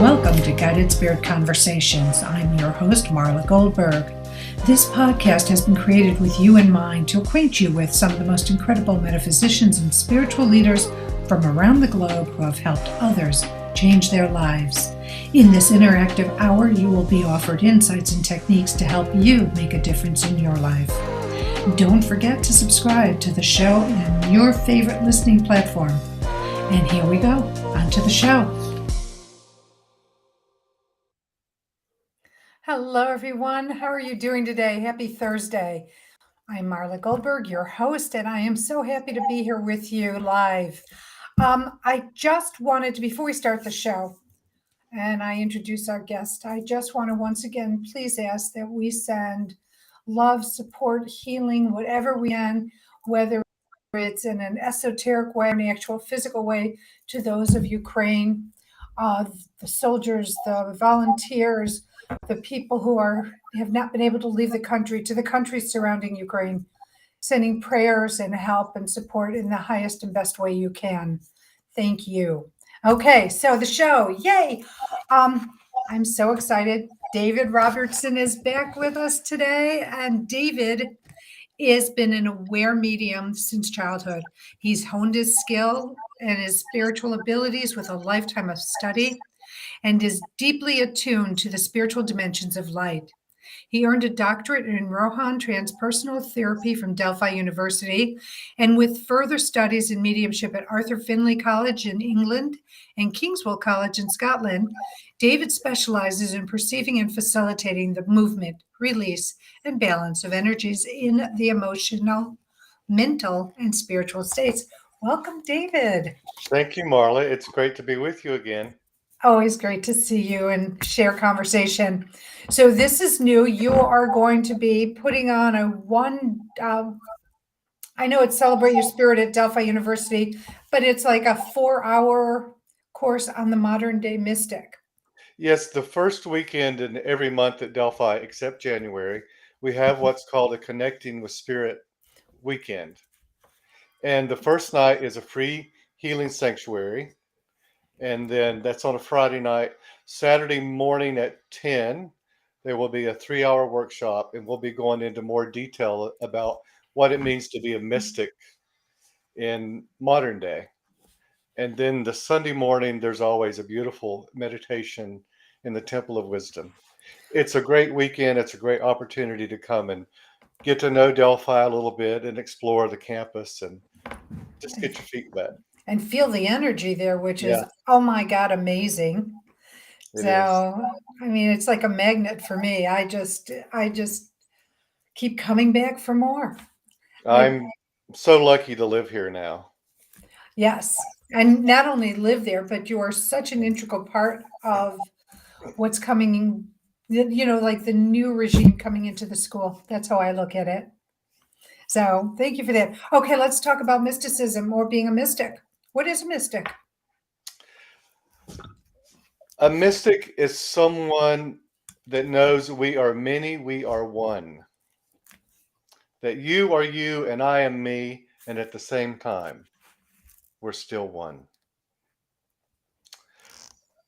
Welcome to Guided Spirit Conversations. I'm your host, Marla Goldberg. This podcast has been created with you in mind to acquaint you with some of the most incredible metaphysicians and spiritual leaders from around the globe who have helped others change their lives. In this interactive hour, you will be offered insights and techniques to help you make a difference in your life. Don't forget to subscribe to the show on your favorite listening platform. And here we go, on to the show. Hello, everyone. How are you doing today? Happy Thursday. I'm Marla Goldberg, your host, and I am so happy to be here with you live. I just wanted to, before we start the show and I introduce our guest, I just want to once again please ask that we send love, support, healing, whatever we can, whether it's in an esoteric way or an actual physical way, to those of Ukraine, the soldiers, the volunteers, the people who have not been able to leave the country, to the countries surrounding Ukraine, sending prayers and help and support in the highest and best way you can. Thank you. Okay, so the show, yay! I'm so excited. David Robertson is back with us today, and David has been an aware medium since childhood. He's honed his skill and his spiritual abilities with a lifetime of study, and is deeply attuned to the spiritual dimensions of light. He earned a doctorate in Ro-Hun Transpersonal Therapy from Delphi University, and with further studies in mediumship at Arthur Findlay College in England and Kingswell College in Scotland, David specializes in perceiving and facilitating the movement, release, and balance of energies in the emotional, mental, and spiritual states. Welcome, David. Thank you, Marla. It's great to be with you again. Always great to see you and share conversation. So this is new. You are going to be putting on I know it's Celebrate Your Spirit at Delphi University, but it's like a 4-hour course on the modern day mystic. Yes, the first weekend in every month at Delphi, except January, we have what's called a Connecting with Spirit weekend. And the first night is a free healing sanctuary. And then that's on a Friday night. Saturday morning at 10, there will be a 3-hour workshop, and we'll be going into more detail about what it means to be a mystic in modern day. And then the Sunday morning, there's always a beautiful meditation in the Temple of Wisdom. It's a great weekend. It's a great opportunity to come and get to know Delphi a little bit and explore the campus and just get your feet wet. And feel the energy there, which is, Yeah, oh my God, amazing. it is. So, I mean, it's like a magnet for me. I just keep coming back for more. I'm so lucky to live here now. Yes. And not only live there, but you are such an integral part of what's coming in, like the new regime coming into the school. That's how I look at it. So thank you for that. Okay, let's talk about mysticism or being a mystic. What is a mystic? A mystic is someone that knows we are many, we are one. That you are you and I am me, and at the same time, we're still one.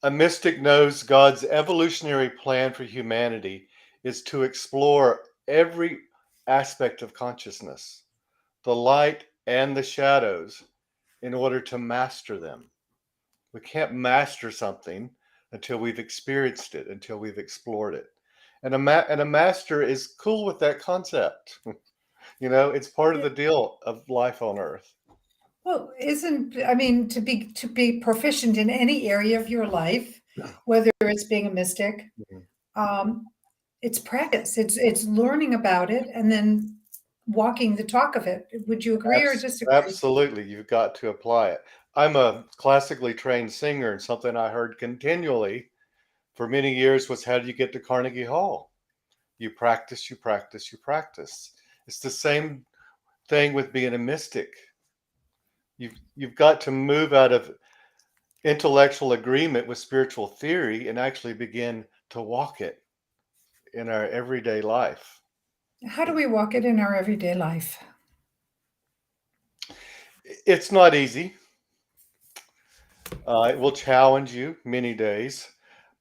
A mystic knows God's evolutionary plan for humanity is to explore every aspect of consciousness, the light and the shadows, in order to master them. We can't master something until we've experienced it, until we've explored it. And a master is cool with that concept. It's part of the deal of life on Earth. Well, to be proficient in any area of your life, whether it's being a mystic, it's practice. It's learning about it and then walking the talk of it. Would you agree or disagree? Absolutely, you've got to apply it. I'm a classically trained singer, and something I heard continually for many years was, how do you get to Carnegie Hall? You practice, you practice, you practice. It's the same thing with being a mystic. You've got to move out of intellectual agreement with spiritual theory and actually begin to walk it in our everyday life. How do we walk it in our everyday life? It's not easy. It will challenge you many days.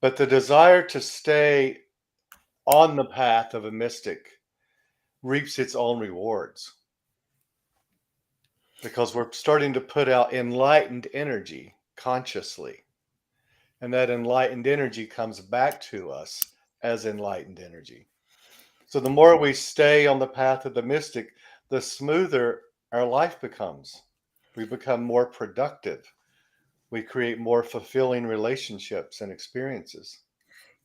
But the desire to stay on the path of a mystic reaps its own rewards because we're starting to put out enlightened energy consciously. And that enlightened energy comes back to us as enlightened energy. So the more we stay on the path of the mystic, the smoother our life becomes. We become more productive. We create more fulfilling relationships and experiences.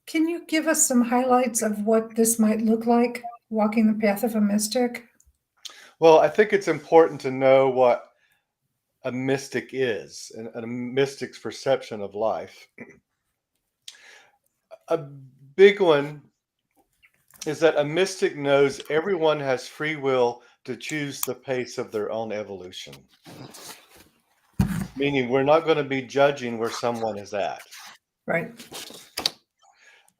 Can you give us some highlights of what this might look like, walking the path of a mystic? Well, I think it's important to know what a mystic is and a mystic's perception of life. A big one is that a mystic knows everyone has free will to choose the pace of their own evolution, meaning we're not going to be judging where someone is at. Right.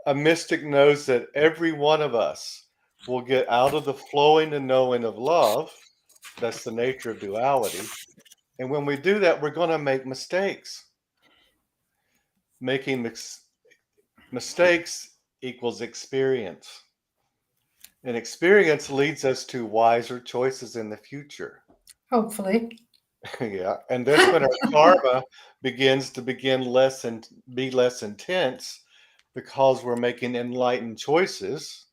A mystic knows that every one of us will get out of the flowing and knowing of love. That's the nature of duality. And when we do that, we're going to make mistakes. Making mistakes equals experience. And experience leads us to wiser choices in the future. Hopefully. Yeah. And that's when our karma begins to be less intense because we're making enlightened choices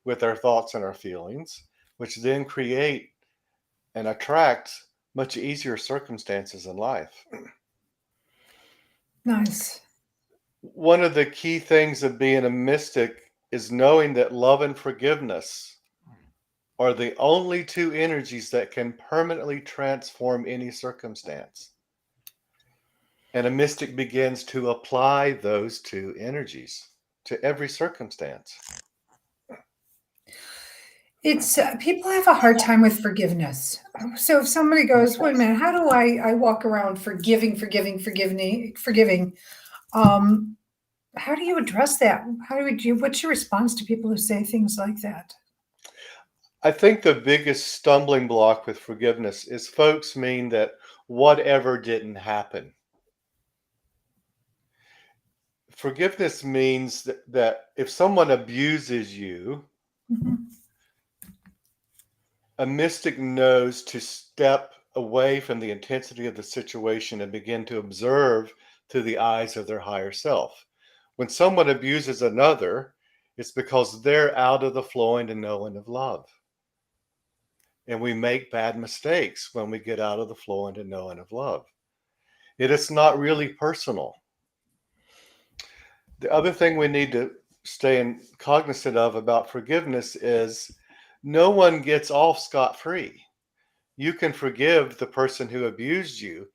with our thoughts and our feelings, which then create and attract much easier circumstances in life. Nice. One of the key things of being a mystic is knowing that love and forgiveness are the only two energies that can permanently transform any circumstance. And a mystic begins to apply those two energies to every circumstance. It's people have a hard time with forgiveness. So if somebody goes, wait a minute, how do I walk around forgiving? How do you address that? What's your response to people who say things like that? I think the biggest stumbling block with forgiveness is folks mean that whatever didn't happen. Forgiveness means that if someone abuses you, Mhm. a mystic knows to step away from the intensity of the situation and begin to observe through the eyes of their higher self. When someone abuses another, it's because they're out of the flowing and knowing of love. And we make bad mistakes when we get out of the flowing and knowing of love. It is not really personal. The other thing we need to stay cognizant of about forgiveness is no one gets off scot-free. You can forgive the person who abused you.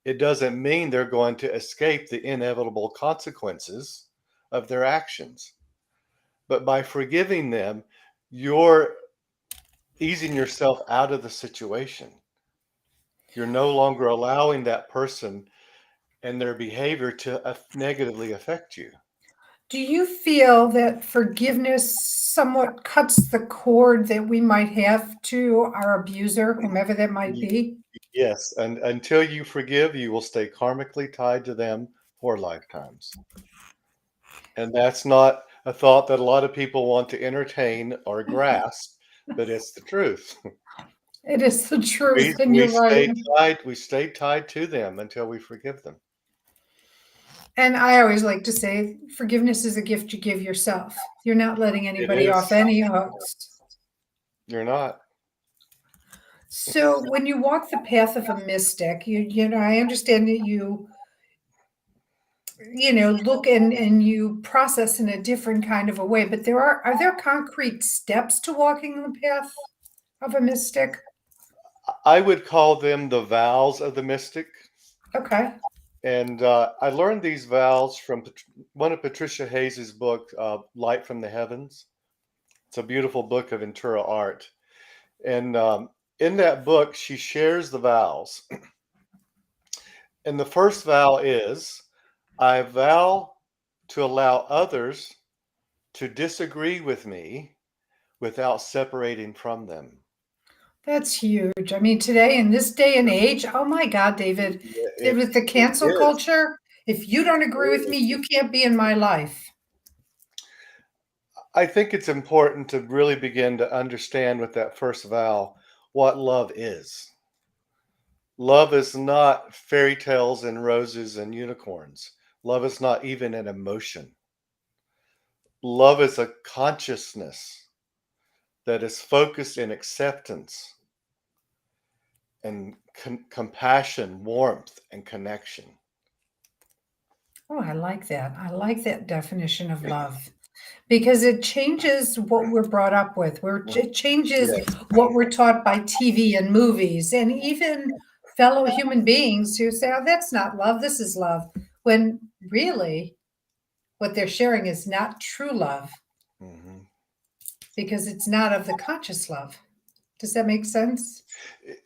It doesn't mean they're going to escape the inevitable consequences of their actions. But by forgiving them, you're easing yourself out of the situation. You're no longer allowing that person and their behavior to negatively affect you. Do you feel that forgiveness somewhat cuts the cord that we might have to our abuser, whomever that might be? Yes, and until you forgive, you will stay karmically tied to them for lifetimes. And that's not a thought that a lot of people want to entertain or grasp, but it's the truth. It is the truth, and We you're right. stay tied to them until we forgive them. And I always like to say, forgiveness is a gift you give yourself. You're not letting It anybody is. off any hooks. You're not. So when you walk the path of a mystic, I understand that look and you process in a different kind of a way, but are there concrete steps to walking the path of a mystic? I would call them the vows of the mystic. Okay. And I learned these vows from one of Patricia Hayes's book, Light from the Heavens. It's a beautiful book of internal art. And in that book, she shares the vows. And the first vow is, I vow to allow others to disagree with me without separating from them. That's huge. I mean, today in this day and age, oh my God, David, Yeah, with the it cancel is. culture, if you don't agree with It me, is. you can't be in my life. I think it's important to really begin to understand with that first vow what love is. Love is not fairy tales and roses and unicorns. Love is not even an emotion. Love is a consciousness that is focused in acceptance and compassion, warmth, and connection. Oh, I like that. I like that definition of love because it changes what we're brought up with. It changes Yes. what we're taught by TV and movies, and even fellow human beings who say, oh, that's not love, this is love. When really what they're sharing is not true love Mhm. because it's not of the conscious love. Does that make sense?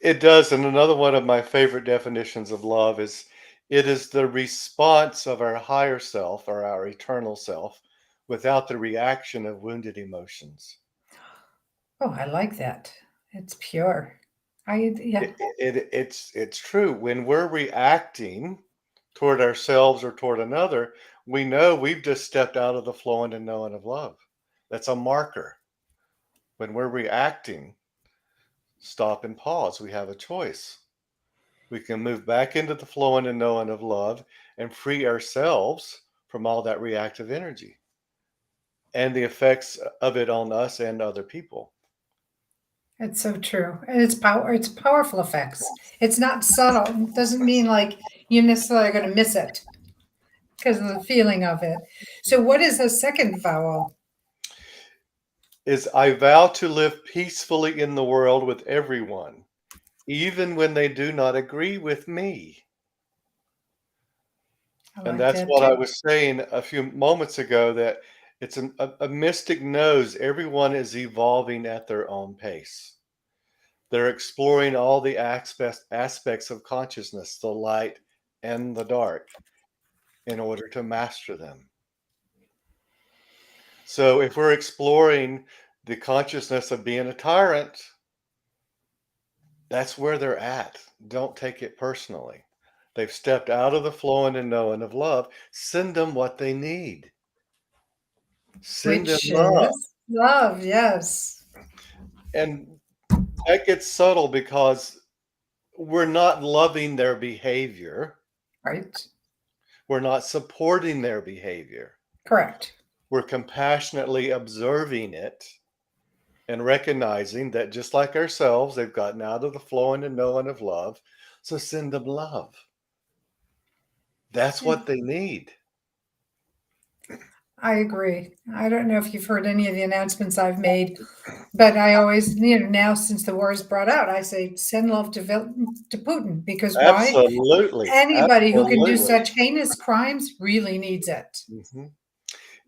It does. And another one of my favorite definitions of love is it is the response of our higher self or our eternal self without the reaction of wounded emotions. Oh, I like that. It's pure. Yeah, It's true. When we're reacting toward ourselves or toward another, we know we've just stepped out of the flowing and knowing of love. That's a marker. When we're reacting, stop and pause. We have a choice. We can move back into the flowing and knowing of love and free ourselves from all that reactive energy and the effects of it on us and other people. it's so true. And it's powerful effects. It's not subtle. It doesn't mean like you necessarily are going to miss it because of the feeling of it. So what is the second vowel? Is I vow to live peacefully in the world with everyone, even when they do not agree with me. I And like that's that what I too. was saying a few moments ago that it's a mystic knows everyone is evolving at their own pace. They're exploring all the aspects of consciousness, the light and the dark, in order to master them. So if we're exploring the consciousness of being a tyrant, that's where they're at. Don't take it personally. They've stepped out of the flowing and knowing of love. Send them what they need. Send them Which love. is love, yes. And that gets subtle because we're not loving their behavior. Right. We're not supporting their behavior. Correct. We're compassionately observing it and recognizing that just like ourselves, they've gotten out of the flowing and knowing of love. So send them love. That's Yeah, what they need. I agree. I don't know if you've heard any of the announcements I've made, but I always, now since the war is brought out, I say send love to Putin because why? Absolutely. Anybody who can do Absolutely. such heinous crimes really needs it. Mhm.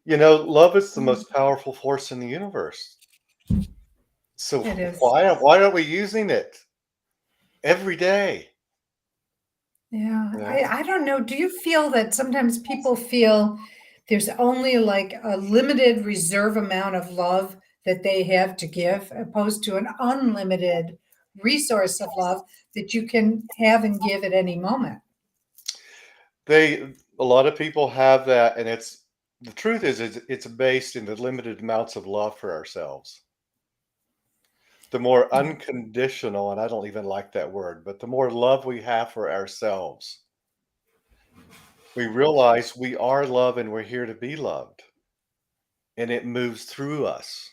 Love is the Mm, most powerful force in the universe. So it is. why aren't we using it every day? Yeah. Yeah. I don't know. Do you feel that sometimes people feel there's only like a limited reserve amount of love that they have to give, opposed to an unlimited resource of love that you can have and give at any moment? A lot of people have that, and it's the truth is it's based in the limited amounts of love for ourselves. The more Yeah, unconditional, and I don't even like that word, but the more love we have for ourselves, we realize we are love and we're here to be loved, and it moves through us.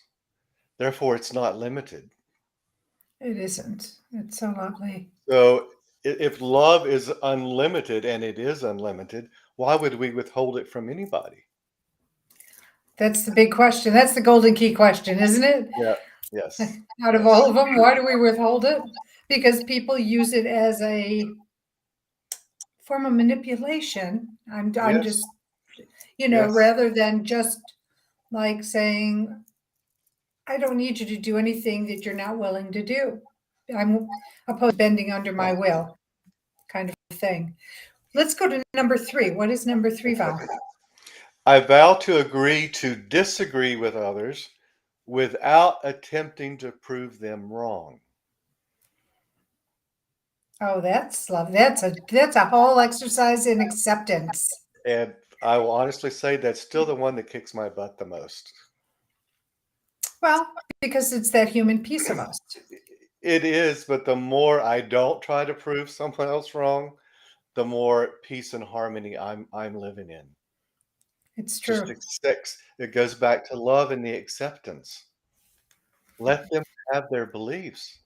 Therefore, it's not limited. it isn't. It's so lovely. So, if love is unlimited, and it is unlimited, why would we withhold it from anybody? That's the big question. That's the golden key question, isn't it? Yeah. Yes. Out of Yes. all of them, why do we withhold it? Because people use it as a form of manipulation. I'm Yes. just, Yes. rather than just like saying, I don't need you to do anything that you're not willing to do. I'm opposed to bending under my will kind of thing. Let's go to number three. What is number three, Val? I vow to agree to disagree with others without attempting to prove them wrong. Oh, that's love. That's a whole exercise in acceptance. And I will honestly say that's still the one that kicks my butt the most. Well, because it's that human piece of us. It is, but the more I don't try to prove someone else wrong, the more peace and harmony I'm living in. It's Just true. accepts. It goes back to love and the acceptance. Let them have their beliefs.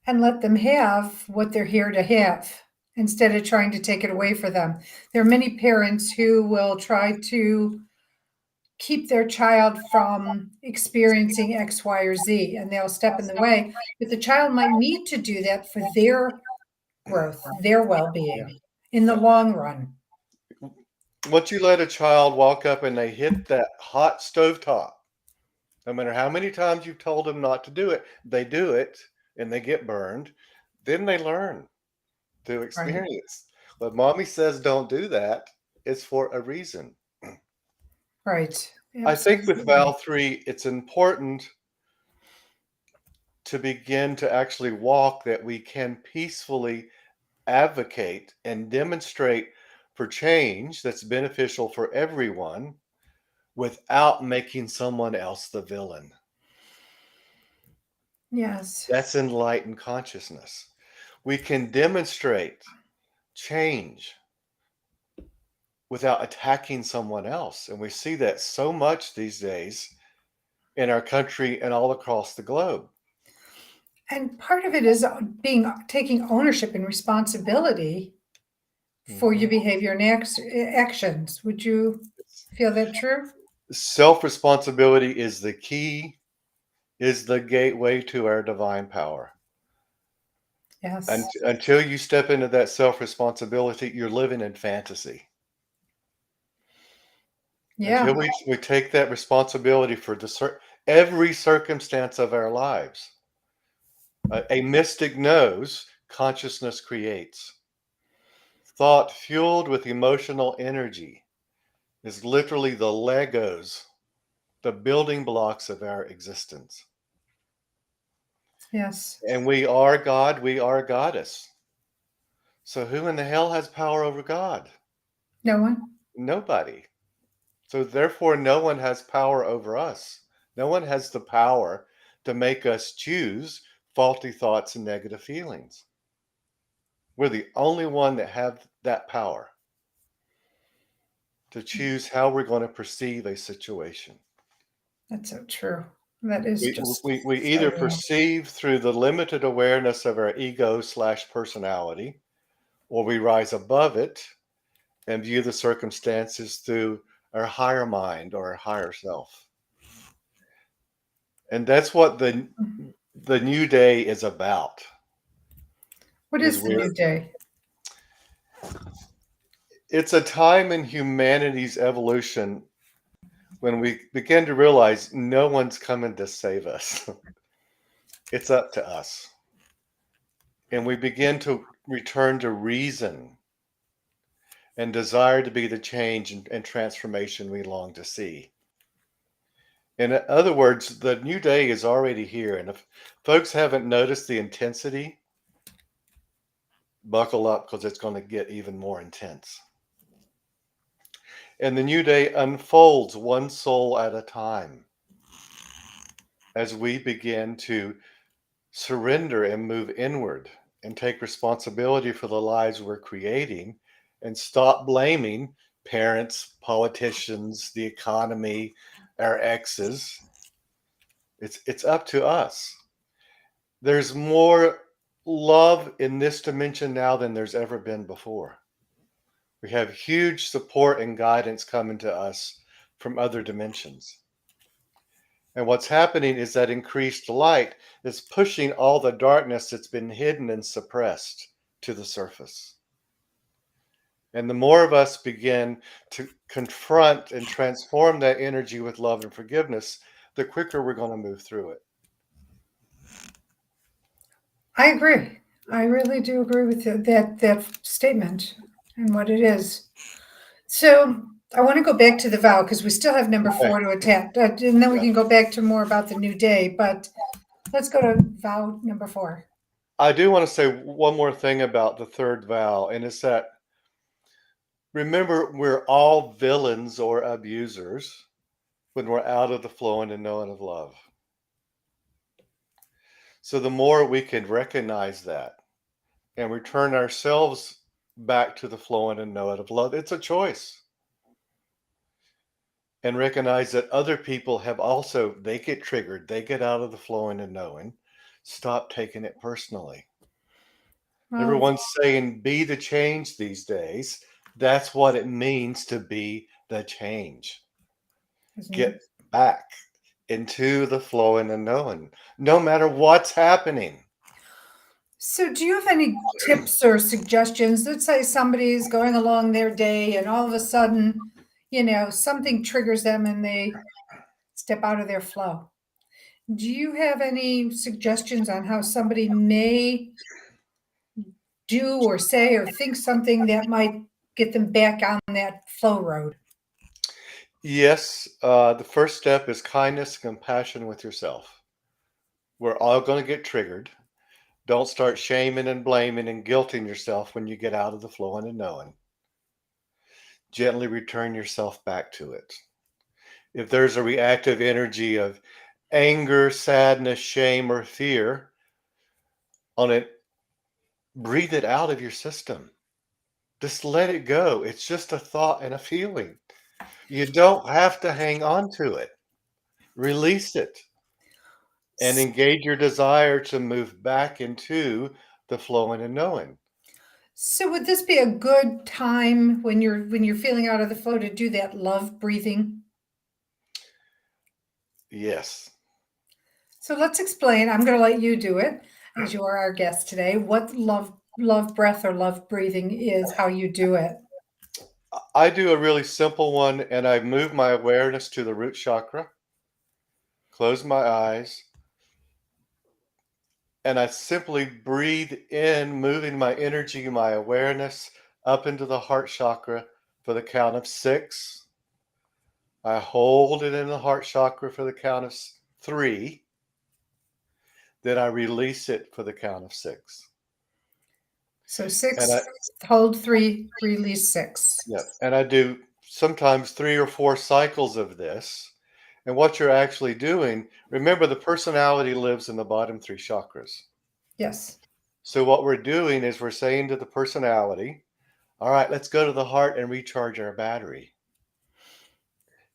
And let them have what they're here to have instead of trying to take it away for them. There are many parents who will try to keep their child from experiencing X, Y, or Z, and they'll step in the way. But the child might need to do that for their growth, their well Yeah, being in the yeah. long run. Once you let a child walk up and they hit that hot stovetop, no matter how many times you've told them not to do it, they do it and they get burned. Then they learn through Right. experience. But mommy says don't do that, it's for a reason. Right. I think with Absolutely. Val 3, it's important to begin to actually walk that we can peacefully advocate and demonstrate for change that's beneficial for everyone without making someone else the villain. Yes. That's enlightened consciousness. We can demonstrate change without attacking someone else. And we see that so much these days in our country and all across the globe. And part of it is being taking ownership and responsibility for your Mhm. behavior and actions. Would you feel that true? Self responsibility is the key, is the gateway to our divine power. Yes. Until you step into that self responsibility, you're living in fantasy. Until Yeah. we take that responsibility for every circumstance of our lives. A mystic knows consciousness creates. Thought fueled with emotional energy is literally the Legos, the building blocks of our existence. Yes. And we are God, we are a goddess. So who in the hell has power over God? No one? Nobody. So therefore, no one has power over us. No one has the power to make us choose faulty thoughts and negative feelings. We're the only one that have that power to choose how we're going to perceive a situation. That's so true. That is We, just we so either real. perceive through the limited awareness of our ego/personality, or we rise above it and view the circumstances through our higher mind or our higher self. And that's what the new day is about. What Is is the where new day? it's a time in humanity's evolution when we begin to realize no one's coming to save us. It's up to us. And we begin to return to reason and desire to be the change and transformation we long to see. In other words, the new day is already here. And if folks haven't noticed the intensity, buckle up because it's going to get even more intense. And the new day unfolds one soul at a time as we begin to surrender and move inward and take responsibility for the lives we're creating and stop blaming parents, politicians, the economy, our exes. It's up to us. There's more love in this dimension now than there's ever been before. We have huge support and guidance coming to us from other dimensions. And what's happening is that increased light is pushing all the darkness that's been hidden and suppressed to the surface. And the more of us begin to confront and transform that energy with love and forgiveness, the quicker we're going to move through it. I agree. I really do agree with that statement and what it is. So I want to go back to the vow because we still have number Okay. 4 to attack, and then we Yeah. can go back to more about the new day. But let's go to vow number 4. I do want to say one more thing about the third vow, and it's that remember, we're all villains or abusers. when we're out of the flowing and knowing of love. So the more we can recognize that and return ourselves back to the flowing and knowing of love, it's a choice. And recognize that other people have also, they get triggered, they get out of the flowing and knowing. Stop taking it personally. Well, Everyone's saying be the change these days. That's what it means to be the change. isn't it? Get back into the flowing and knowing, no matter what's happening. So, do you have any tips or suggestions? Let's say somebody's going along their day and all of a sudden, something triggers them and they step out of their flow. Do you have any suggestions on how somebody may do or say or think something that might get them back on that flow road? Yes, the first step is kindness and compassion with yourself. We're all going to get triggered. Don't start shaming and blaming and guilting yourself when you get out of the flowing and knowing. Gently return yourself back to it. If there's a reactive energy of anger, sadness, shame, or fear on it, breathe it out of your system. Just let it go. It's just a thought and a feeling. You don't have to hang on to it. Release it and engage your desire to move back into the flowing and knowing. So would this be a good time when you're feeling out of the flow to do that love breathing? Yes. So let's explain. I'm going to let you do it as you are our guest today. What love breath or love breathing is, how you do it. I do a really simple one, and I move my awareness to the root chakra, close my eyes, and I simply breathe in, moving my energy, my awareness up into the heart chakra for the count of 6. I hold it in the heart chakra for the count of 3. Then I release it for the count of 6. So And 6, hold 3, release 6. and I do sometimes 3 or 4 cycles of this. And what you're actually doing, remember the personality lives in the bottom 3 chakras. Yes. So what we're doing is we're saying to the personality, all right, let's go to the heart and recharge our battery.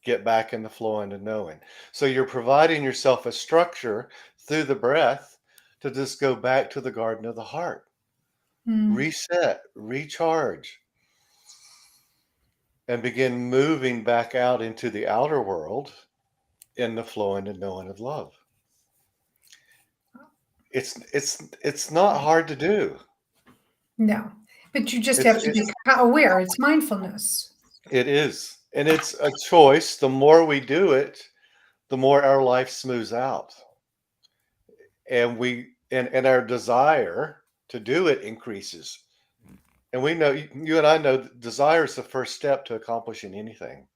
Get back in the flow and the knowing. So you're providing yourself a structure through the breath to just go back to the garden of the heart. Reset, recharge, and begin moving back out into the outer world in the flowing and knowing of love. It's not hard to do. No, but you just have It's to be aware. It's mindfulness. it is. And it's a choice. The more we do it, the more our life smooths out. And and our desire to do it increases. And we know, you and I know, desire is the first step to accomplishing anything.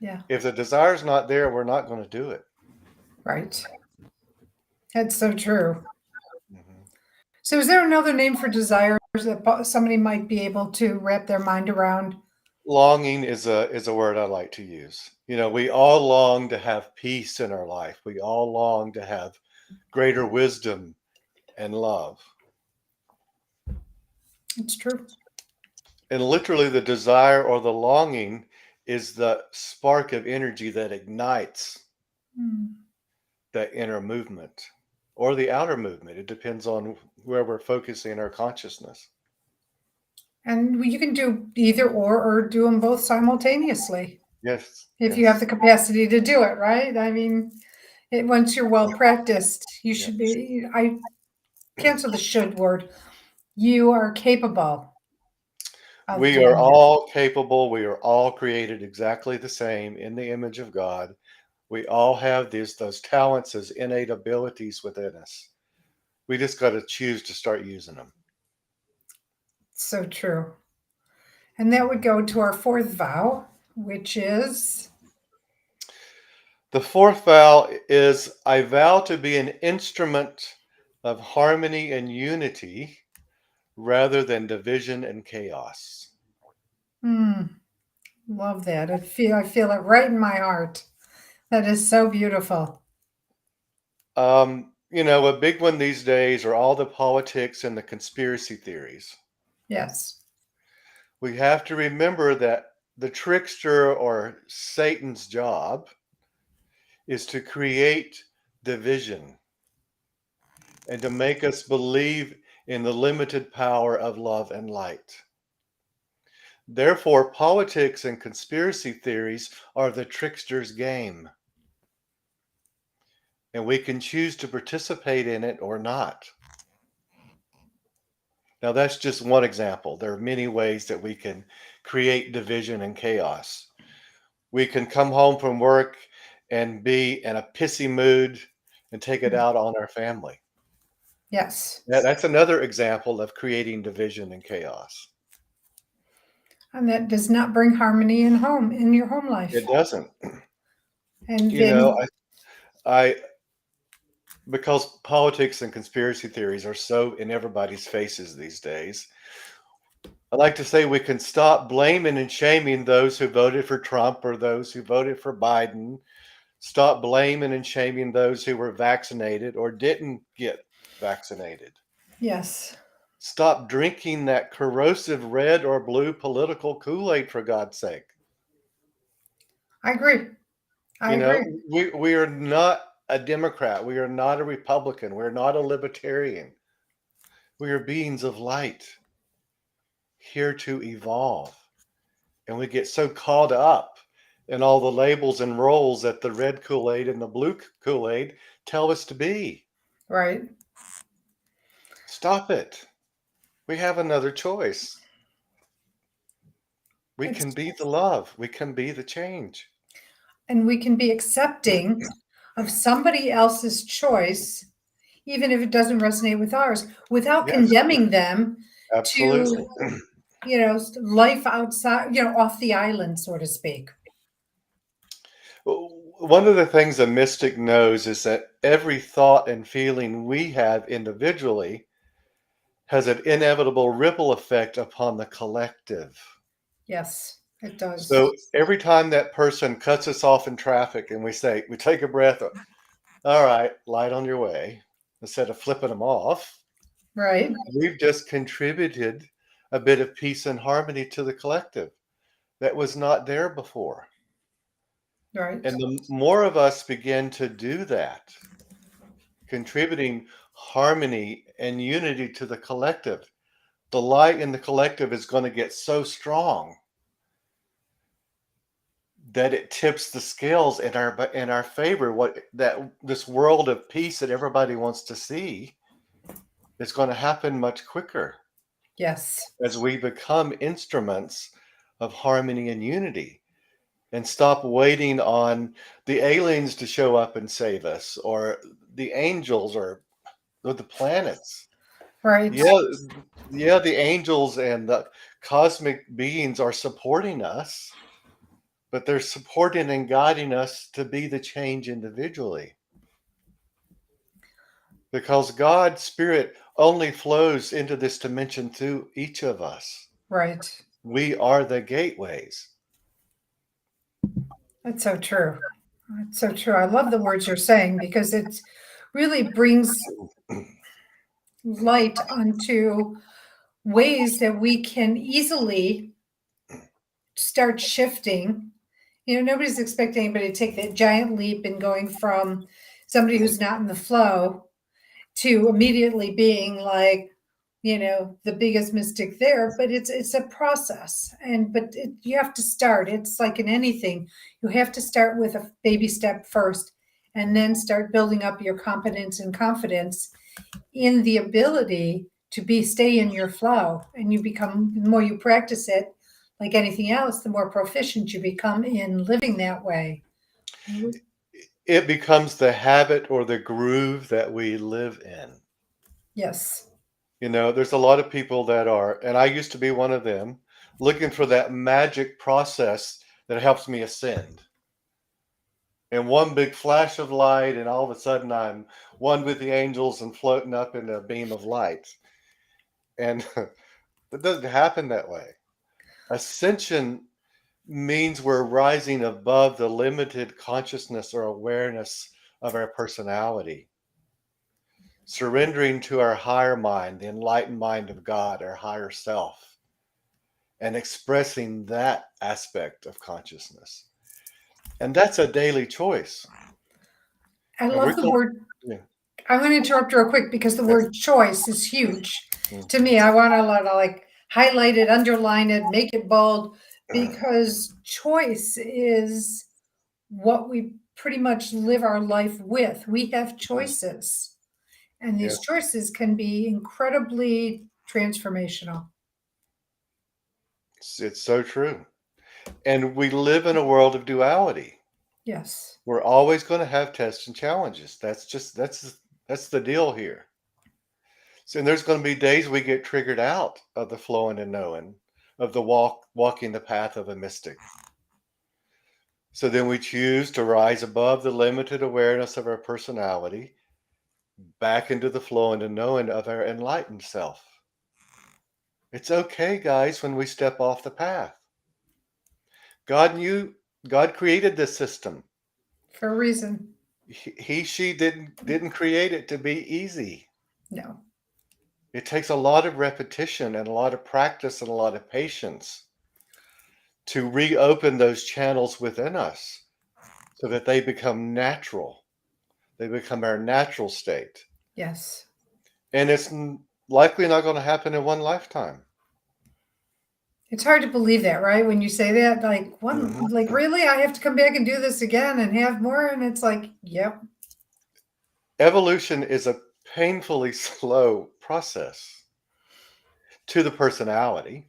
Yeah, If the desire is not there, we're not going to do it. right. That's so true. Mhm. So is there another name for desires that somebody might be able to wrap their mind around? Longing is a word I like to use. We all long to have peace in our life. We all long to have greater wisdom and love. It's true. And literally, the desire or the longing is the spark of energy that ignites that inner movement or the outer movement. It depends on where we're focusing our consciousness. And you can do either or do them both simultaneously Yes, if you have yes, the capacity to do it, right? I mean, once you're well practiced, you yeah. should be. I cancel the should word. You are capable of We are doing it. all capable. We are all created exactly the same in the image of God. We all have those talents as innate abilities within us. We just got to choose to start using them. So true. And that would go to our fourth vow, which is The fourth vow is I vow to be an instrument of harmony and unity rather than division and chaos. love that. I feel it right in my heart. That is so beautiful. A big one these days are all the politics and the conspiracy theories. Yes. We have to remember that the trickster or Satan's job is to create division and to make us believe in the limited power of love and light. Therefore, politics and conspiracy theories are the trickster's game, and we can choose to participate in it or not. Now, that's just one example. There are many ways that we can create division and chaos. We can come home from work and be in a pissy mood and take it out on our family. Yes. That's another example of creating division and chaos. And that does not bring harmony in your home life. It doesn't. And You then know, I because politics and conspiracy theories are so in everybody's faces these days, I like to say we can stop blaming and shaming those who voted for Trump or those who voted for Biden. Stop blaming and shaming those who were vaccinated or didn't get vaccinated. yes, Stop drinking that corrosive red or blue political Kool-Aid, for God's sake. I agree. I You know, agree. we are not a Democrat. We are not a Republican. We're not a libertarian. We are beings of light here to evolve. And we get so caught up in all the labels and roles that the red Kool-Aid and the blue Kool-Aid tell us to be. Right. Stop it. We have another choice. We It's, can be the love. We can be the change. and we can be accepting of somebody else's choice, even if it doesn't resonate with ours, without Yes, condemning them absolutely. to, life outside, off the island, so to speak. One of the things a mystic knows is that every thought and feeling we have individually has an inevitable ripple effect upon the collective. Yes, it does. So every time that person cuts us off in traffic and we take a breath, all right, light on your way, instead of flipping them off, Right. we've just contributed a bit of peace and harmony to the collective that was not there before. Right. And the more of us begin to do that, contributing harmony and unity to the collective, the light in the collective is going to get so strong that it tips the scales in our favor. What that this world of peace that everybody wants to see is going to happen much quicker Yes. as we become instruments of harmony and unity and stop waiting on the aliens to show up and save us or the angels or the planets. Right. Yeah, the angels and the cosmic beings are supporting us, but they're supporting and guiding us to be the change individually. Because God's spirit only flows into this dimension through each of us. Right. We are the gateways. That's so true. That's so true. I love the words you're saying because it really brings light onto ways that we can easily start shifting. Nobody's expecting anybody to take that giant leap in going from somebody who's not in the flow to immediately being like, the biggest mystic there. But it's a process, you have to start. It's like in anything, you have to start with a baby step first, and then start building up your competence and confidence in the ability to stay in your flow. And the more you practice it, like anything else, the more proficient you become in living that way. It becomes the habit or the groove that we live in. Yes. There's a lot of people that are, and I used to be one of them, looking for that magic process that helps me ascend. And one big flash of light, and all of a sudden I'm one with the angels and floating up in a beam of light. And it doesn't happen that way. Ascension means we're rising above the limited consciousness or awareness of our personality, surrendering to our higher mind, the enlightened mind of God, our higher self, and expressing that aspect of consciousness. And that's a daily choice. I And we're love the talking, word. yeah, I'm going to interrupt real quick because the yes. word choice is huge Mm. to me. I want to like highlight it, underline it, make it bold, because choice is what we pretty much live our life with. We have choices, and Yeah, these choices can be incredibly transformational. it's so true. And we live in a world of duality. Yes. We're always going to have tests and challenges. That's the deal here. So, and there's going to be days we get triggered out of the flowing and knowing, of the walking the path of a mystic. So then we choose to rise above the limited awareness of our personality, back into the flowing and knowing of our enlightened self. It's okay, guys, when we step off the path. God knew, God created this system. For a reason. She didn't create it to be easy. No. It takes a lot of repetition and a lot of practice and a lot of patience to reopen those channels within us so that they become natural. They become our natural state. Yes. And it's likely not going to happen in one lifetime. It's hard to believe that, right? When you say that, like Mhm. like really, I have to come back and do this again and have more, and it's like, yep. Evolution is a painfully slow process to the personality.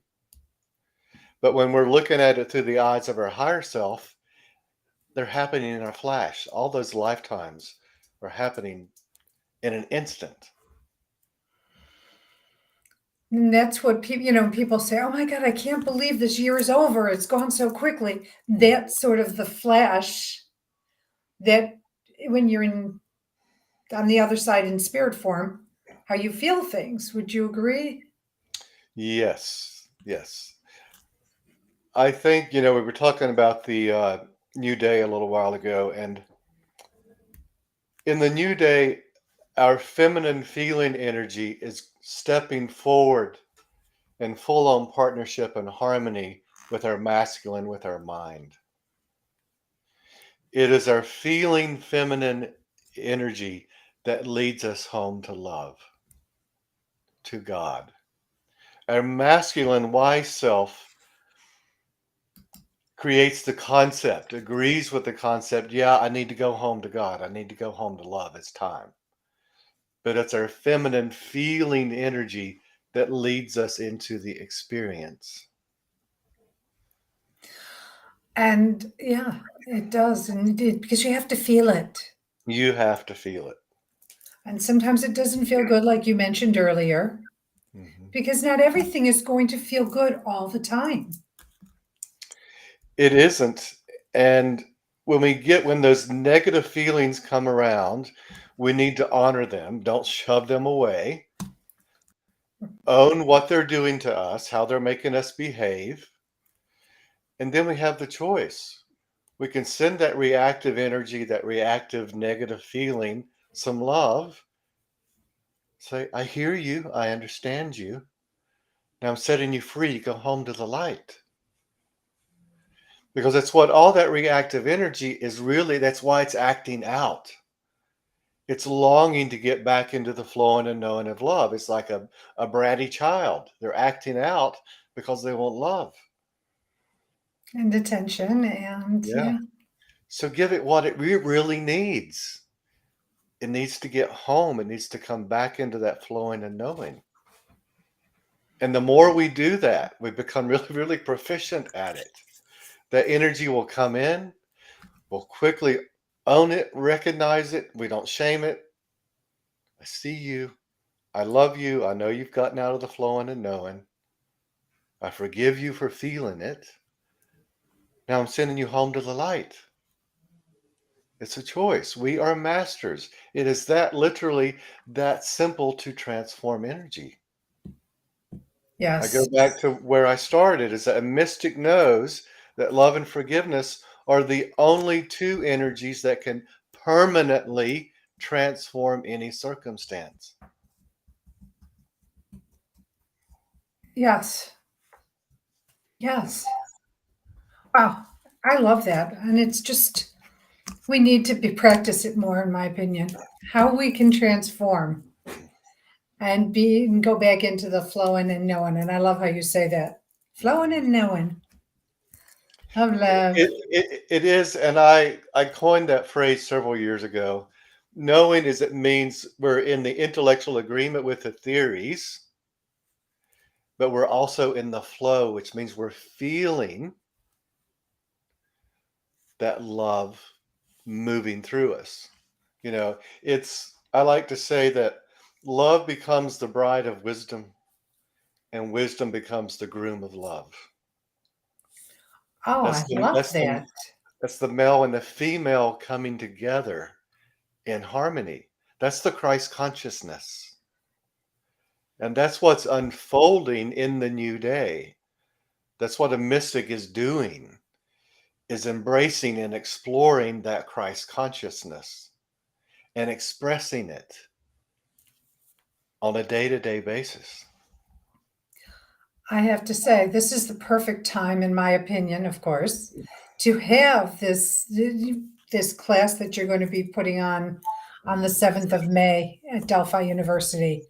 But when we're looking at it through the eyes of our higher self, they're happening in a flash. All those lifetimes are happening in an instant. And that's what people, people say, oh my God, I can't believe this year is over. It's gone so quickly. That's sort of the flash that when you're on the other side in spirit form, how you feel things. Would you agree? Yes, yes. I think, we were talking about the new day a little while ago, and in the new day, our feminine feeling energy is stepping forward in full on partnership and harmony with our masculine, with our mind. It is our feeling feminine energy that leads us home to love, to God. Our masculine wise self creates the concept, agrees with the concept. Yeah, I need to go home to God. I need to go home to love. It's time. But it's our feminine feeling energy that leads us into the experience. And yeah, it does. And because you have to feel it. You have to feel it. And sometimes it doesn't feel good, like you mentioned earlier, Mhm. because not everything is going to feel good all the time. It isn't. And when those negative feelings come around, we need to honor them. Don't shove them away. Own what they're doing to us, how they're making us behave. And then we have the choice. We can send that reactive energy, that reactive negative feeling, some love. Say, I hear you. I understand you. Now I'm setting you free. Go home to the light. Because that's what all that reactive energy is really, that's why it's acting out. It's longing to get back into the flowing and knowing of love. It's like a bratty child. They're acting out because they want love. And attention. And Yeah. yeah. So give it what it really needs. It needs to get home. It needs to come back into that flowing and knowing. And the more we do that, we become really, really proficient at it. That energy will come in. We'll quickly own it, recognize it. We don't shame it. I see you. I love you. I know you've gotten out of the flowing and knowing. I forgive you for feeling it. Now I'm sending you home to the light. It's a choice. We are masters. It is that literally that simple to transform energy. I go Yes. back to where I started is that a mystic knows that love and forgiveness are the only two energies that can permanently transform any circumstance. Yes. Yes. Wow. I love that. And it's just, we need to be practice it more, in my opinion. How we can transform and be and go back into the flowing and knowing. And I love how you say that. Flowing and knowing of love. It is, and I coined that phrase several years ago. Knowing is it means we're in the intellectual agreement with the theories, but we're also in the flow, which means we're feeling that love moving through us. You know, I like to say that love becomes the bride of wisdom and wisdom becomes the groom of love. Oh, That's I the love that's the that. that's the male and the female coming together in harmony. That's the Christ consciousness. And that's what's unfolding in the new day. That's what a mystic is doing, is embracing and exploring that Christ consciousness and expressing it on a day-to-day basis. I have to say, this is the perfect time, in my opinion, of course, to have this class that you're going to be putting on the 7th of May at Delphi University,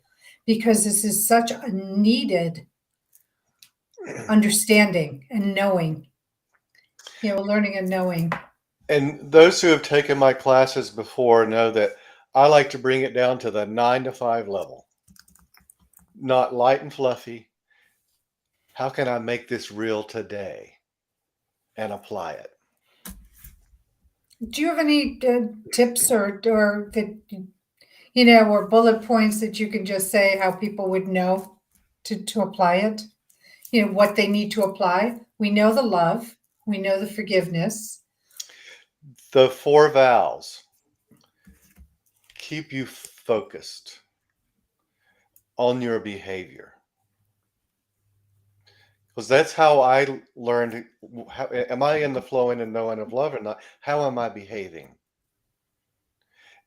because this is such a needed understanding and knowing, learning and knowing. And those who have taken my classes before know that I like to bring it down to the 9 to 5 level, not light and fluffy. How can I make this real today and apply it? Do you have any tips or that or bullet points that you can just say how people would know to apply it? What they need to apply. We know the love, we know the forgiveness. The 4 vows keep you focused on your behavior. Because that's how I learned. How, am I in the flowing and knowing of love or not? How am I behaving?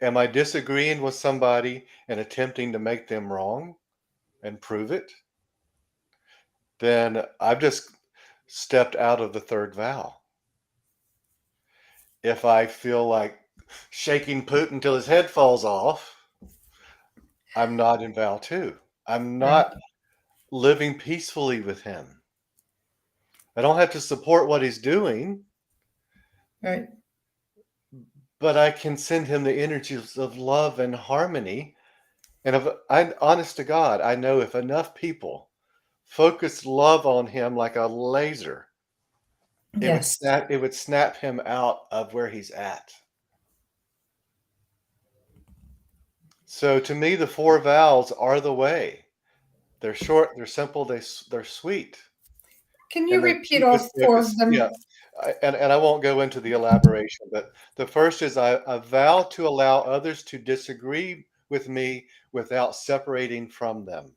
Am I disagreeing with somebody and attempting to make them wrong and prove it? Then I've just stepped out of the third vow. If I feel like shaking Putin till his head falls off, I'm not in vow 2. I'm Right, not living peacefully with him. I don't have to support what he's doing, right. but I can send him the energies of love and harmony. And if I, honest to God, I know if enough people focused love on him like a laser, Yes. it would snap him out of where he's at. So to me, the 4 vows are the way. They're short, they're simple, they're sweet, Can you and they repeat keep all us four of focused. Yeah, them? and I won't go into the elaboration, but the first is I vow to allow others to disagree with me without separating from them.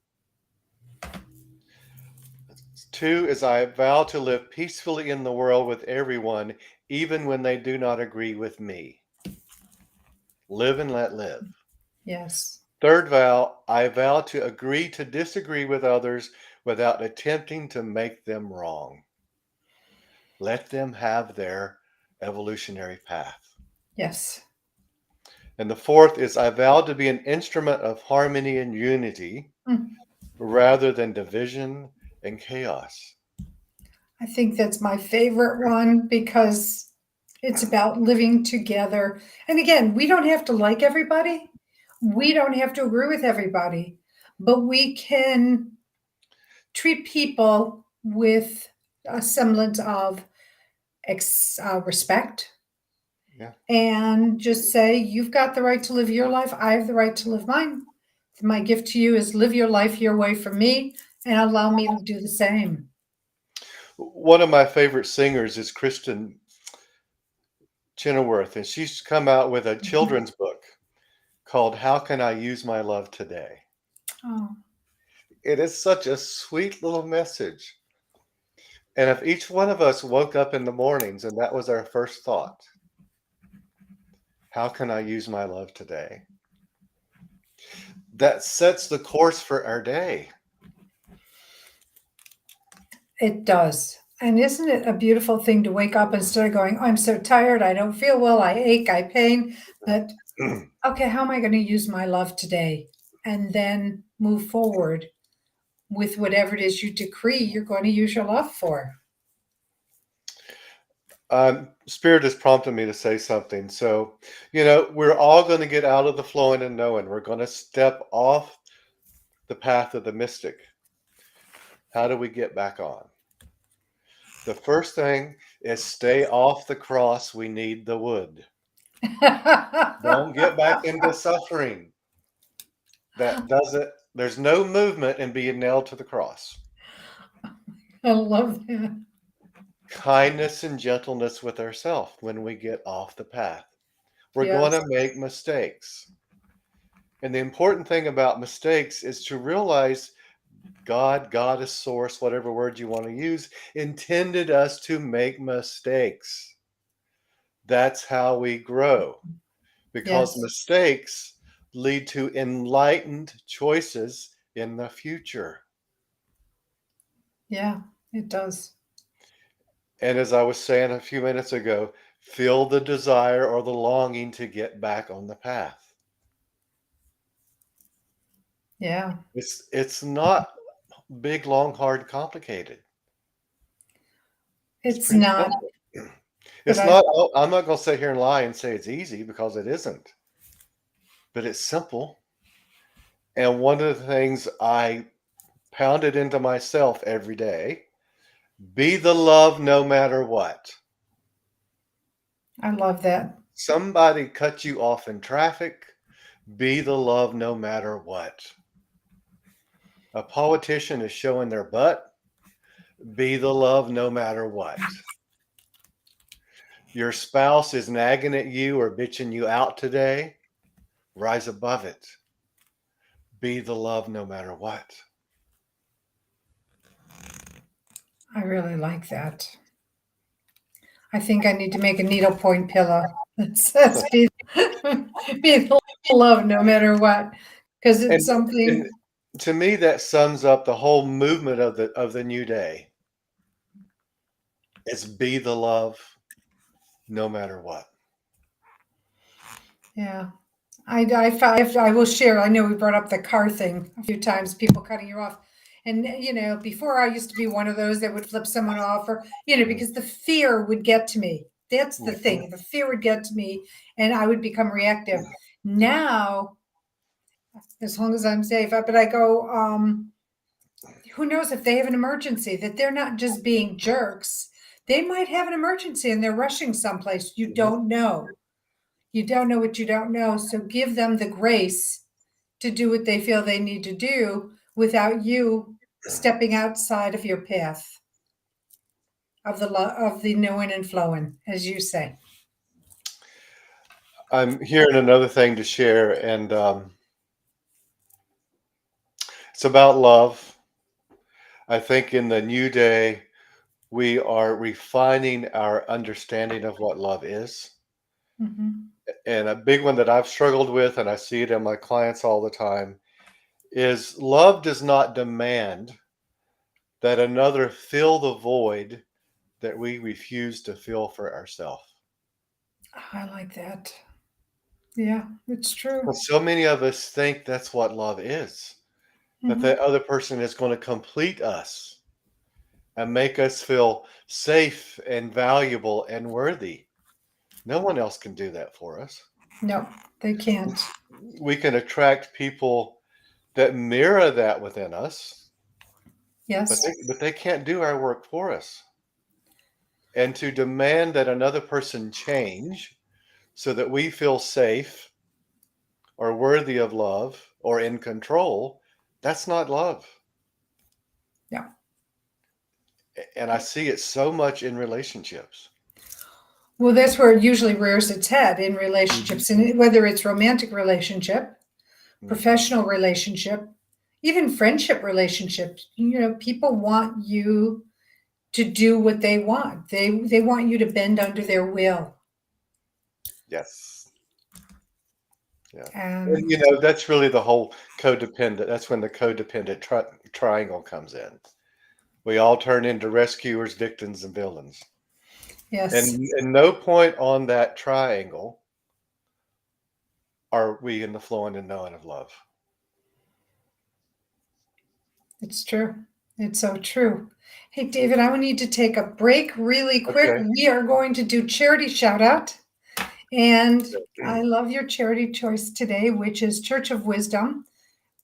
2 is I vow to live peacefully in the world with everyone, even when they do not agree with me. Live and let live. Yes. Third vow, I vow to agree to disagree with others without attempting to make them wrong. Let them have their evolutionary path. Yes. And the fourth is I vow to be an instrument of harmony and unity Mm. rather than division and chaos. I think that's my favorite one because it's about living together. And again, we don't have to like everybody. We don't have to agree with everybody, but we can treat people with a semblance of respect Yeah. and just say, you've got the right to live your life. I have the right to live mine. My gift to you is live your life your way for me and allow me to do the same. One of my favorite singers is Kristen Chenoweth, and she's come out with a Mhm. children's book called How Can I Use My Love Today? Oh, It is such a sweet little message. And if each one of us woke up in the mornings and that was our first thought, how can I use my love today? That sets the course for our day. It does. And isn't it a beautiful thing to wake up instead of going, oh, I'm so tired, I don't feel well, I ache, I pain, that, okay, how am I going to use my love today? And then move forward with whatever it is you decree you're going to use your love for. Spirit has prompted me to say something. So, we're all going to get out of the flowing and knowing. We're going to step off the path of the mystic. How do we get back on? The first thing is stay off the cross. We need the wood. Don't get back into suffering. There's no movement in being nailed to the cross. I love that. Kindness and gentleness with ourselves when we get off the path. We're Yes. going to make mistakes. And the important thing about mistakes is to realize God, Goddess, Source, whatever word you want to use, intended us to make mistakes. That's how we grow. Because Yes. mistakes lead to enlightened choices in the future. Yeah, it does. And as I was saying a few minutes ago, feel the desire or the longing to get back on the path. Yeah. It's not big, long, hard, complicated. It's pretty not. simple. It's But not, I'm not going to sit here and lie and say it's easy, because it isn't. But it's simple. And one of the things I pounded into myself every day, be the love no matter what. I love that. Somebody cut you off in traffic, be the love no matter what. A politician is showing their butt, be the love no matter what. Your spouse is nagging at you or bitching you out today, rise above it. Be the love no matter what. I really like that. I think I need to make a needlepoint pillow that says be the love no matter what, because it's something. And to me, that sums up the whole movement of the new day. It's be the love no matter what. Yeah. I will share. I know we brought up the car thing a few times, people cutting you off. And, before I used to be one of those that would flip someone off, or, because the fear would get to me. That's the thing. The fear would get to me and I would become reactive. Now, as long as I'm safe, but I go, who knows if they have an emergency, that they're not just being jerks. They might have an emergency and they're rushing someplace. You don't know. You don't know what you don't know. So give them the grace to do what they feel they need to do without you stepping outside of your path of the knowing and flowing, as you say. I'm hearing another thing to share, and it's about love. I think in the new day, we are refining our understanding of what love is. Mm-hmm. And a big one that I've struggled with, and I see it in my clients all the time, is love does not demand that another fill the void that we refuse to fill for ourselves. I like that. Yeah, it's true. Well, so many of us think that's what love is, that Mhm. the other person is going to complete us and make us feel safe and valuable and worthy. No one else can do that for us. No, they can't. We can attract people that mirror that within us, Yes. but they can't do our work for us. And to demand that another person change so that we feel safe or worthy of love or in control, that's not love. No. And I see it so much in relationships. Well, that's where it usually rears its head in relationships, and whether it's romantic relationship, professional relationship, even friendship relationships. People want you to do what they want. They want you to bend under their will. Yes. Yeah. And And, you know, that's really the whole codependent. That's when the codependent triangle comes in. We all turn into rescuers, victims, and villains. yes, And at no point on that triangle are we in the flowing and knowing of love. it's true. It's so true. Hey, David, I need to take a break really quick. Okay. We are going to do charity shout out. And I love your charity choice today, which is Church of Wisdom,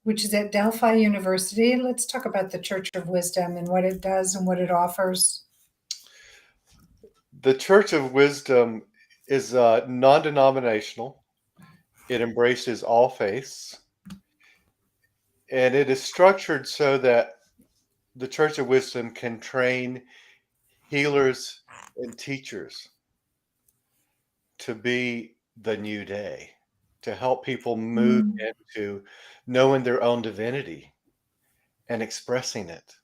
which is at Delphi University. Let's talk about the Church of Wisdom and what it does and what it offers. The Church of Wisdom is non-denominational. It embraces all faiths, and it is structured so that the Church of Wisdom can train healers and teachers to be the new day, to help people move Mm, into knowing their own divinity and expressing it.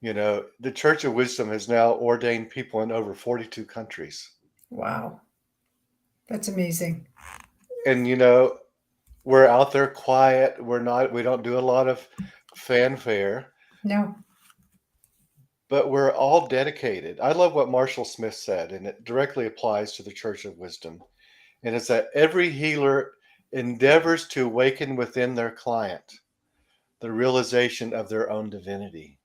You know, the Church of Wisdom has now ordained people in over 42 countries. wow, that's amazing. And, you know, we're out there quiet. We don't do a lot of fanfare, No, but we're all dedicated. I love what Marshall Smith said, and it directly applies to the Church of Wisdom. And it's that every healer endeavors to awaken within their client the realization of their own divinity.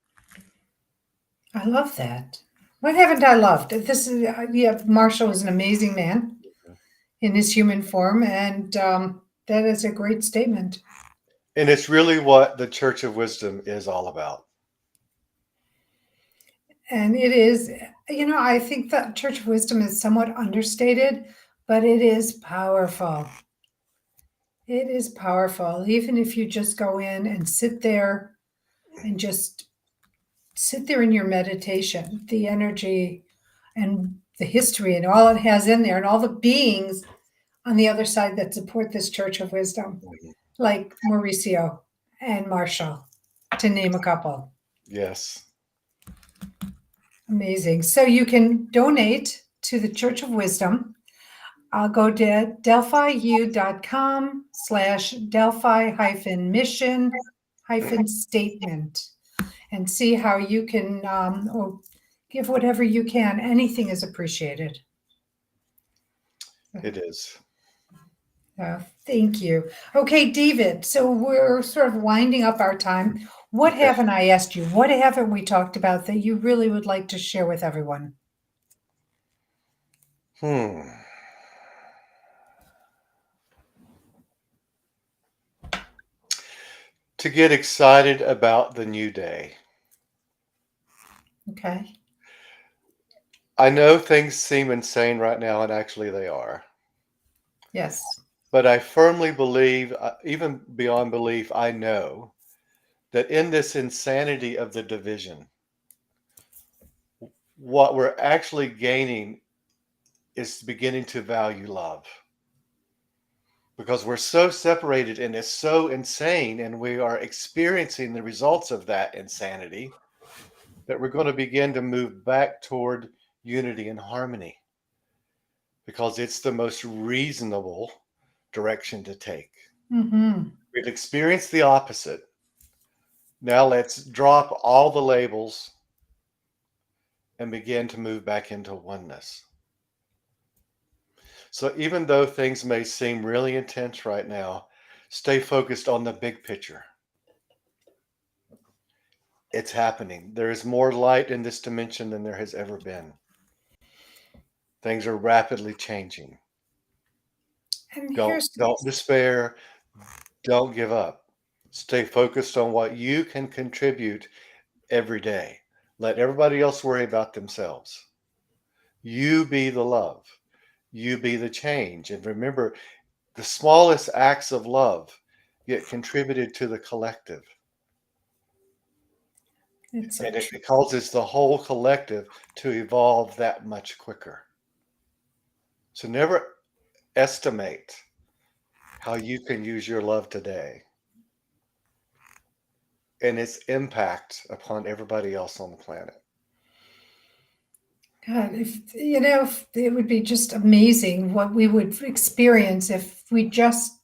I love that. What haven't I loved? This is, yeah, Marshall is an amazing man in his human form, and that is a great statement. And it's really what the Church of Wisdom is all about. And it is, I think that Church of Wisdom is somewhat understated, but it is powerful. It is powerful. Even if you just go in and sit there and just sit there in your meditation, the energy and the history and all it has in there, and all the beings on the other side that support this Church of Wisdom, like Mauricio and Marshall, to name a couple. Yes. Amazing. So you can donate to the Church of Wisdom. I'll go to delphiu.com/delphi-mission-statement and see how you can or give whatever you can. Anything is appreciated. It is. Thank you. Okay, David. So we're sort of winding up our time. What Okay. haven't I asked you? What haven't we talked about that you really would like to share with everyone? Hmm. To get excited about the new day. Okay. I know things seem insane right now, and actually they are. Yes. But I firmly believe, even beyond belief, I know that in this insanity of the division, what we're actually gaining is beginning to value love. Because we're so separated and it's so insane, and we are experiencing the results of that insanity, that we're going to begin to move back toward unity and harmony because it's the most reasonable direction to take. Mm-hmm. We've experienced the opposite. Now let's drop all the labels and begin to move back into oneness. So even though things may seem really intense right now, stay focused on the big picture. It's happening. There is more light in this dimension than there has ever been. Things are rapidly changing. And Don't here's don't despair. Don't give up. Stay focused on what you can contribute every day. Let everybody else worry about themselves. You be the love. You be the change. And remember, the smallest acts of love get contributed to the collective. it's so And true. it causes the whole collective to evolve that much quicker. So never estimate how you can use your love today and its impact upon everybody else on the planet. God, if it would be just amazing what we would experience if we just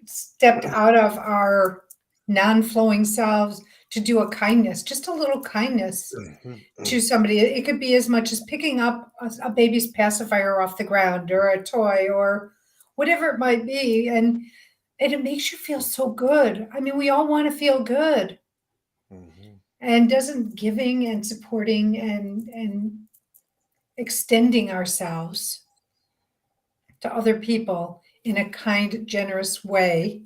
stepped out of our non-flowing selves to do a kindness, just a little kindness to somebody. It could be as much as picking up a baby's pacifier off the ground or a toy or whatever it might be. And it makes you feel so good. I mean, we all want to feel good. Mhm. And doesn't giving and supporting and extending ourselves to other people in a kind, generous way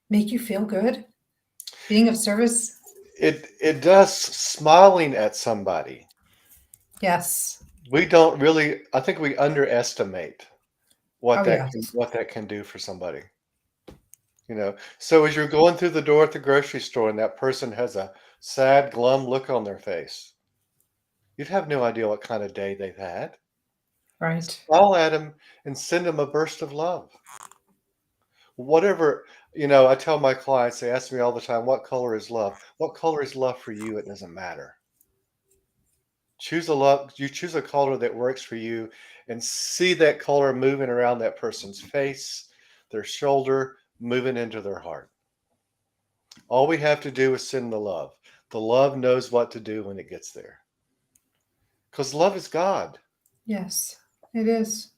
make you feel good? Being of service? It does. Smiling at somebody. Yes. We don't really. I think we underestimate Oh, yes. what that can do for somebody. So as you're going through the door at the grocery store and that person has a sad, glum look on their face, you'd have no idea what kind of day they've had. Right. Smile at them and send them a burst of love. Whatever, I tell my clients, they ask me all the time, what color is love? What color is love for you? It doesn't matter. You choose a color that works for you and see that color moving around that person's face, their shoulder, moving into their heart. All we have to do is send the love. The love knows what to do when it gets there. Because love is God. Yes, it is.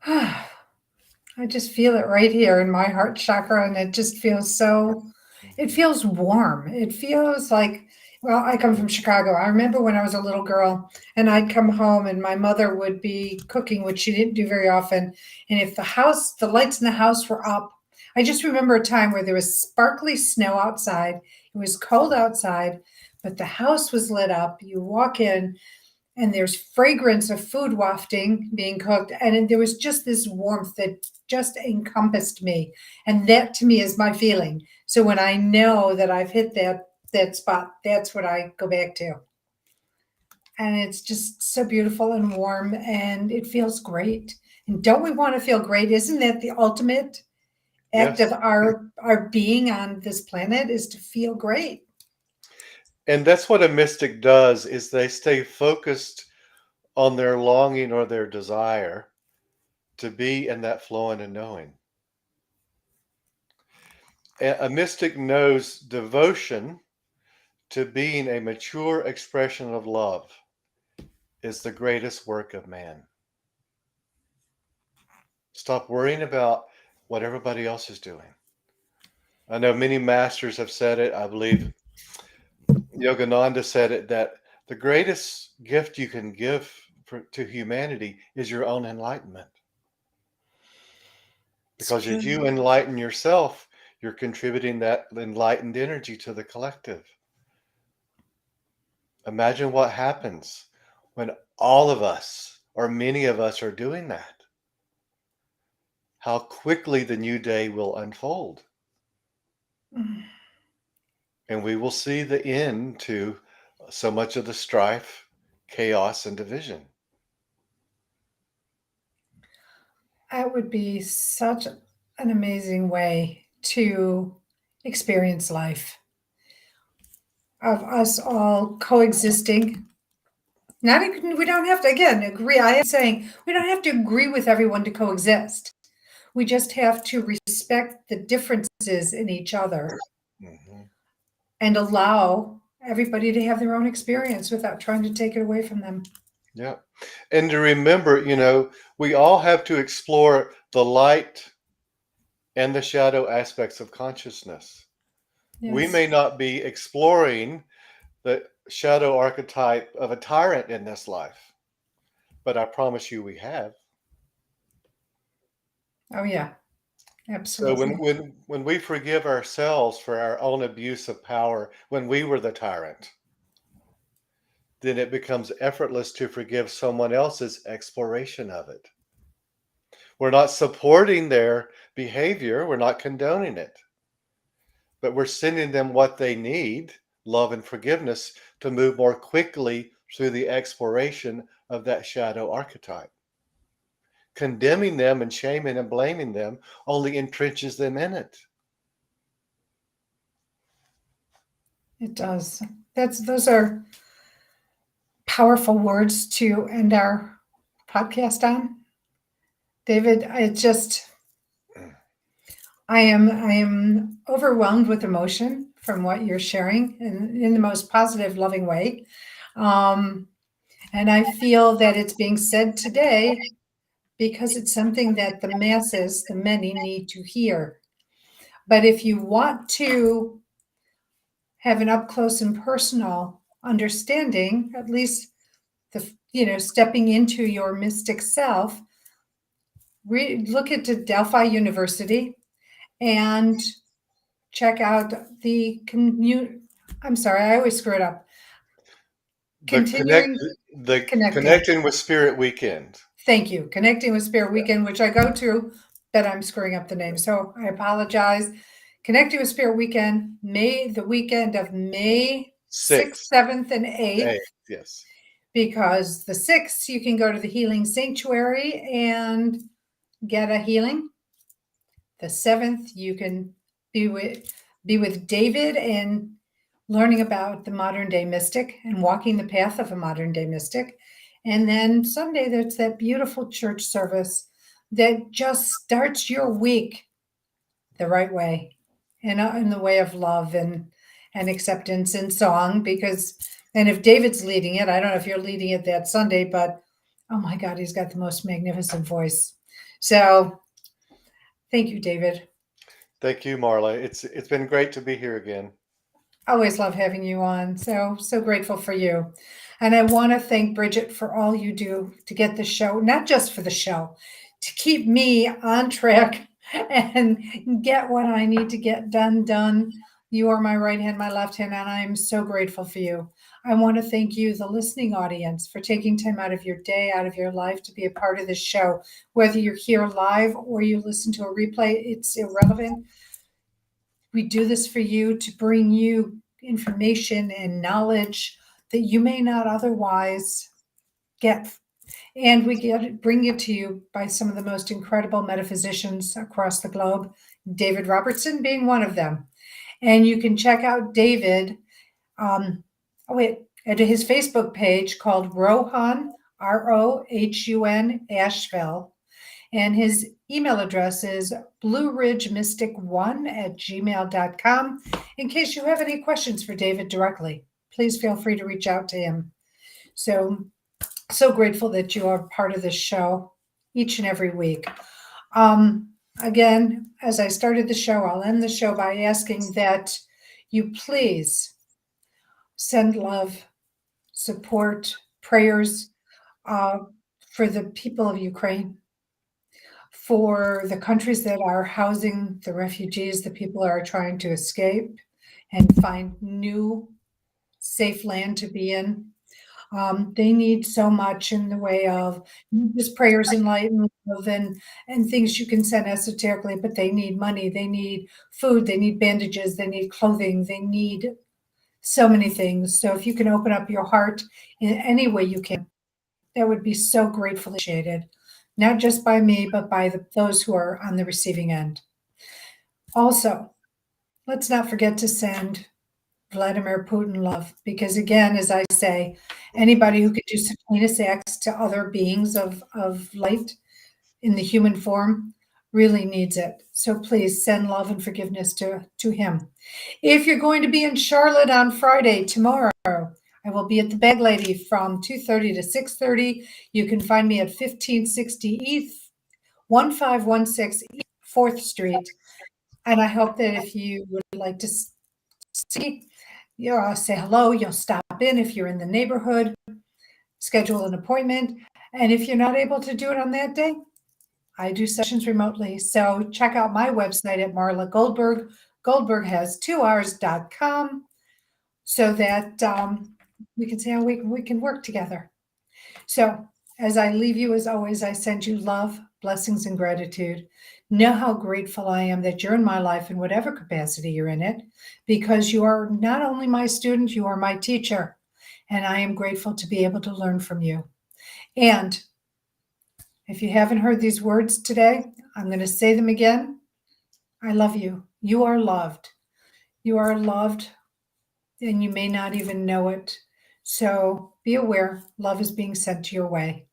I just feel it right here in my heart chakra, and it just feels it Mhm. feels warm. It feels like, well, I come from Chicago. I remember when I was a little girl and I'd come home and my mother would be cooking, which she didn't do very often. And if the lights in the house were up, I just remember a time where there was sparkly snow outside. It was cold outside, but the house was lit up. You walk in, and there's fragrance of food wafting being cooked, and there was just this warmth that just encompassed me, and that to me is my feeling. So when I know that I've hit that spot, that's what I go back to, and it's just so beautiful and warm, and it feels great. And don't we want to feel great? Isn't that the ultimate act of Yes. our being on this planet, is to feel great? And that's what a mystic does is they stay focused on their longing or their desire to be in that flowing and knowing. A mystic knows devotion to being a mature expression of love is the greatest work of man. Stop worrying about what everybody else is doing. I know many masters have said it. I believe Yogananda said it that the greatest gift you can give to humanity is your own enlightenment. It's Because as you beautiful. enlighten yourself, you're contributing that enlightened energy to the collective. Imagine what happens when all of us, or many of us, are doing that. How quickly the new day will unfold. And we will see the end to so much of the strife, chaos, and division. That would be such an amazing way to experience life, of us all coexisting. Not we don't have to, again, agree. I am saying we don't have to agree with everyone to coexist. We just have to respect the differences in each other Mhm. and allow everybody to have their own experience without trying to take it away from them. Yeah. And to remember, we all have to explore the light and the shadow aspects of consciousness. We Yes. may not be exploring the shadow archetype of a tyrant in this life, but I promise you we have. Oh, yeah, So when absolutely. when when we forgive ourselves for our own abuse of power when we were the tyrant, then it becomes effortless to forgive someone else's exploration of it. We're not supporting their behavior, we're not condoning it, but we're sending them what they need, love and forgiveness, to move more quickly through the exploration of that shadow archetype. Condemning them and shaming and blaming them only entrenches them in it. It does. Those are powerful words to end our podcast on. David, I am overwhelmed with emotion from what you're sharing in the most positive, loving way. And I feel that it's being said today because it's something that the masses, the many, need to hear. But if you want to have an up close and personal understanding, at least stepping into your mystic self, look at Delphi University and check out the I'm sorry, I always screw it up. Continuing connecting. Connecting with Spirit weekend. Thank you. Connecting with Spirit weekend, which I go to, but I'm screwing up the name, so I apologize. Connecting with Spirit weekend, the weekend of May 6th, 7th, and 8th. Yes. Because the 6th, you can go to the Healing Sanctuary and get a healing. The 7th, you can be with David and learning about the modern day mystic and walking the path of a modern day mystic. And then Sunday, there's that beautiful church service that just starts your week the right way, in the way of love and acceptance and song. And if David's leading it, I don't know if you're leading it that Sunday, but oh my God, he's got the most magnificent voice. So thank you, David. Thank you, Marla. It's been great to be here again. Always love having you on. So grateful for you. And I want to thank Bridget for all you do to get the show, not just for the show, to keep me on track and get what I need to get done. You are my right hand, my left hand, and I am so grateful for you. I want to thank you, the listening audience, for taking time out of your day, out of your life to be a part of this show. Whether you're here live or you listen to a replay, it's irrelevant. We do this for you to bring you information and knowledge that you may not otherwise get. And we bring it to you by some of the most incredible metaphysicians across the globe, David Robertson being one of them. And you can check out David at his Facebook page called Ro-Hun, Rohun Asheville. And his email address is blueridgemystic1@gmail.com. In case you have any questions for David directly, please feel free to reach out to him. So grateful that you are part of this show each and every week. Again, as I started the show, I'll end the show by asking that you please send love, support, prayers for the people of Ukraine, for the countries that are housing the refugees, the people are trying to escape and find new safe land to be in. They need so much in the way of just prayers, enlightenment, and things you can send esoterically, but they need money, they need food, they need bandages, they need clothing, they need so many things. So if you can open up your heart in any way you can, that would be so gratefully appreciated, not just by me, but by those who are on the receiving end. Also, let's not forget to send Vladimir Putin love, because again, as I say, anybody who could do some heinous acts to other beings of light in the human form really needs it. So please send love and forgiveness to him. If you're going to be in Charlotte on Friday, tomorrow, I will be at the Bag Lady from 2:30 to 6:30. You can find me at 1560 East, 1516 4th Street. And I hope that if you would like to see, you'll say hello, you'll stop in if you're in the neighborhood, schedule an appointment. And if you're not able to do it on that day, I do sessions remotely. So check out my website at Marla Goldberg. Goldberg has 2Rs.com, so that we can see how we can work together. So as I leave you, as always, I send you love, blessings, and gratitude. Know how grateful I am that you're in my life in whatever capacity you're in it, because you are not only my student, you are my teacher. And I am grateful to be able to learn from you. And if you haven't heard these words today, I'm going to say them again. I love you. You are loved. You are loved, and you may not even know it. So be aware, love is being sent to your way.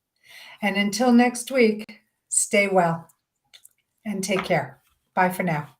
And until next week, stay well and take care. Bye for now.